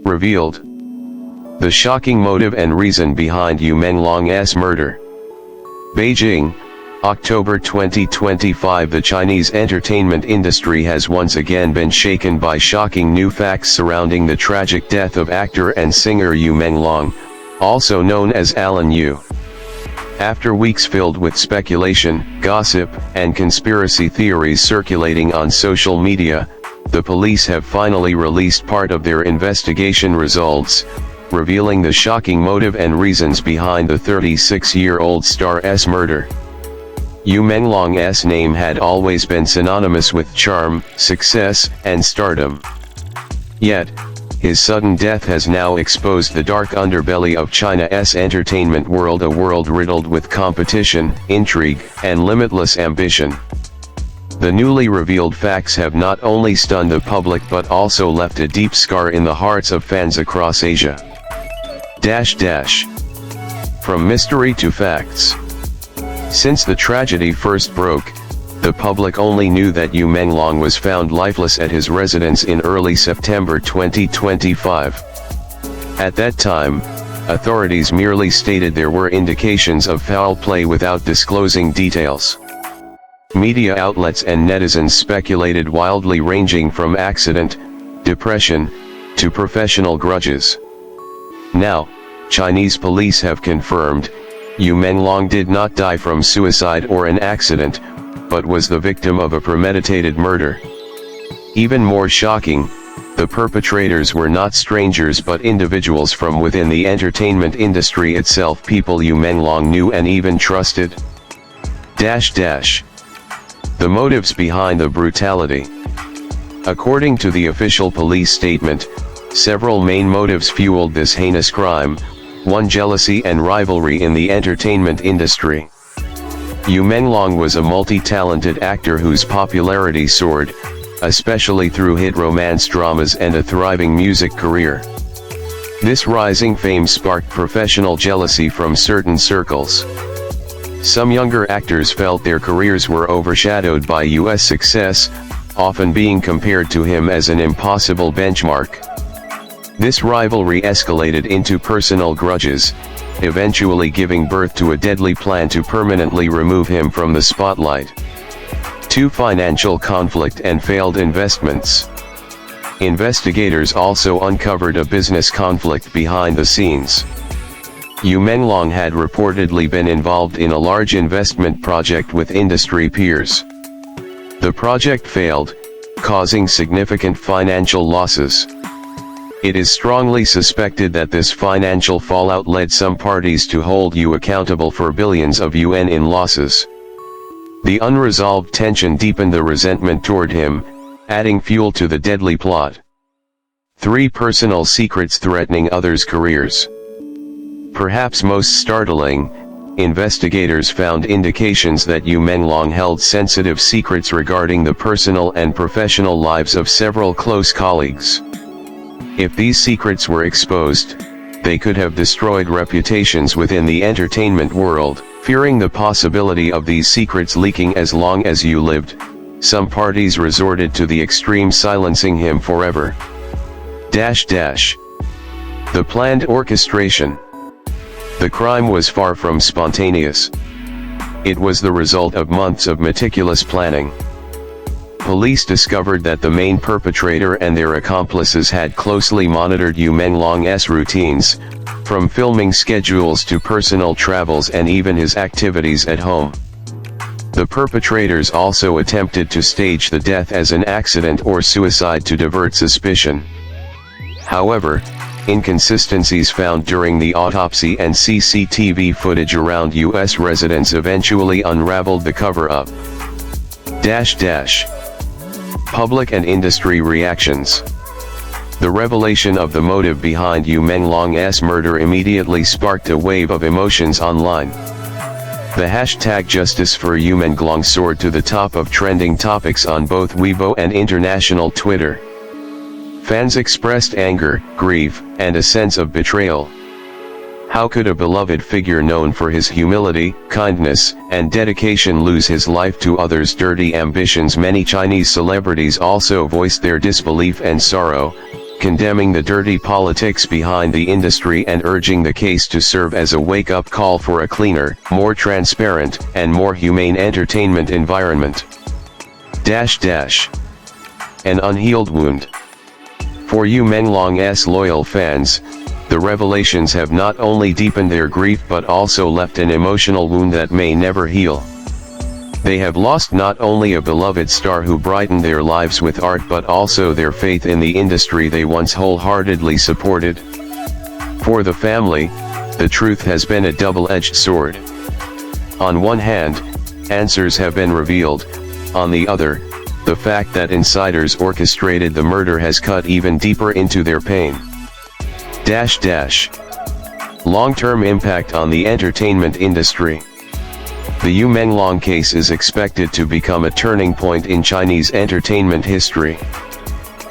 revealed. The shocking motive and reason behind Yu Menglong's murder. Beijing, October 2025. The Chinese entertainment industry has once again been shaken by shocking new facts surrounding the tragic death of actor and singer Yu Menglong, also known as Alan Yu. After weeks filled with speculation, gossip, and conspiracy theories circulating on social media, the police have finally released part of their investigation results, revealing the shocking motive and reasons behind the 36-year-old star's murder. Yu Menglong's name had always been synonymous with charm, success, and stardom. Yet, his sudden death has now exposed the dark underbelly of China's entertainment world, a world riddled with competition, intrigue, and limitless ambition. The newly revealed facts have not only stunned the public but also left a deep scar in the hearts of fans across Asia. From mystery to facts. Since the tragedy first broke, the public only knew that Yu Menglong was found lifeless at his residence in early September 2025. At that time, authorities merely stated there were indications of foul play without disclosing details. Media outlets and netizens speculated wildly, ranging from accident, depression, to professional grudges. Now, Chinese police have confirmed, Yu Menglong did not die from suicide or an accident, but was the victim of a premeditated murder. Even more shocking, the perpetrators were not strangers but individuals from within the entertainment industry itself, people Yu Menglong knew and even trusted. The motives behind the brutality. According to the official police statement, several main motives fueled this heinous crime. 1. Jealousy and rivalry in the entertainment industry. Yu Menglong was a multi-talented actor whose popularity soared, especially through hit romance dramas and a thriving music career. This rising fame sparked professional jealousy from certain circles. Some younger actors felt their careers were overshadowed by Yu's success, often being compared to him as an impossible benchmark. This rivalry escalated into personal grudges, eventually giving birth to a deadly plan to permanently remove him from the spotlight. 2. Financial conflict and failed investments. Investigators also uncovered a business conflict behind the scenes. Yu Menglong had reportedly been involved in a large investment project with industry peers. The project failed, causing significant financial losses. It is strongly suspected that this financial fallout led some parties to hold Yu accountable for billions of yuan in losses. The unresolved tension deepened the resentment toward him, adding fuel to the deadly plot. 3. Personal secrets threatening others' careers. Perhaps most startling, investigators found indications that Yu Menglong held sensitive secrets regarding the personal and professional lives of several close colleagues. If these secrets were exposed, they could have destroyed reputations within the entertainment world. Fearing the possibility of these secrets leaking as long as Yu lived, some parties resorted to the extreme, silencing him forever. The planned orchestration. The crime was far from spontaneous. It was the result of months of meticulous planning. Police discovered that the main perpetrator and their accomplices had closely monitored Yu Menglong's routines, from filming schedules to personal travels and even his activities at home. The perpetrators also attempted to stage the death as an accident or suicide to divert suspicion. However, inconsistencies found during the autopsy and CCTV footage around U.S. residents eventually unraveled the cover-up. Public and industry reactions. The revelation of the motive behind Yu Menglong's murder immediately sparked a wave of emotions online. The hashtag Justice for Yu Menglong soared to the top of trending topics on both Weibo and international Twitter. Fans expressed anger, grief, and a sense of betrayal. How could a beloved figure known for his humility, kindness, and dedication lose his life to others' dirty ambitions? Many Chinese celebrities also voiced their disbelief and sorrow, condemning the dirty politics behind the industry and urging the case to serve as a wake-up call for a cleaner, more transparent, and more humane entertainment environment. An unhealed wound. For Yu Menglong's loyal fans, the revelations have not only deepened their grief but also left an emotional wound that may never heal. They have lost not only a beloved star who brightened their lives with art but also their faith in the industry they once wholeheartedly supported. For the family, the truth has been a double-edged sword. On one hand, answers have been revealed; on the other, the fact that insiders orchestrated the murder has cut even deeper into their pain. Long-term impact on the entertainment industry. The Yu Menglong case is expected to become a turning point in Chinese entertainment history.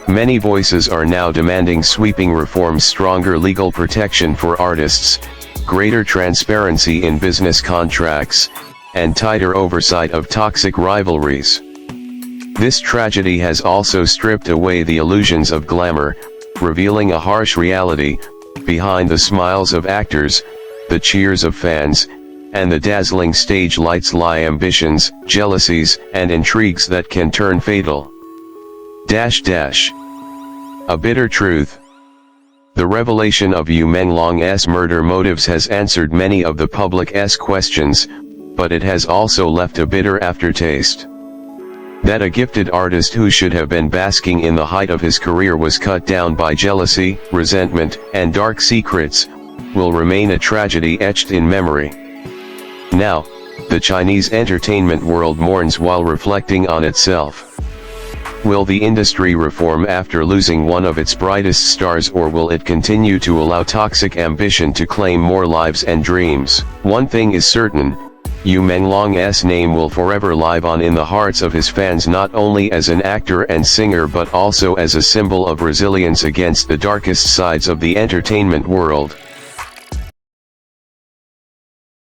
Many voices are now demanding sweeping reforms, stronger legal protection for artists, greater transparency in business contracts, and tighter oversight of toxic rivalries. This tragedy has also stripped away the illusions of glamour, revealing a harsh reality. Behind the smiles of actors, the cheers of fans, and the dazzling stage lights lie ambitions, jealousies, and intrigues that can turn fatal. A bitter truth. The revelation of Yu Menglong's murder motives has answered many of the public's questions, but it has also left a bitter aftertaste. That a gifted artist who should have been basking in the height of his career was cut down by jealousy, resentment, and dark secrets, will remain a tragedy etched in memory. Now, the Chinese entertainment world mourns while reflecting on itself. Will the industry reform after losing one of its brightest stars, or will it continue to allow toxic ambition to claim more lives and dreams? One thing is certain: Yu Menglong's name will forever live on in the hearts of his fans, not only as an actor and singer but also as a symbol of resilience against the darkest sides of the entertainment world.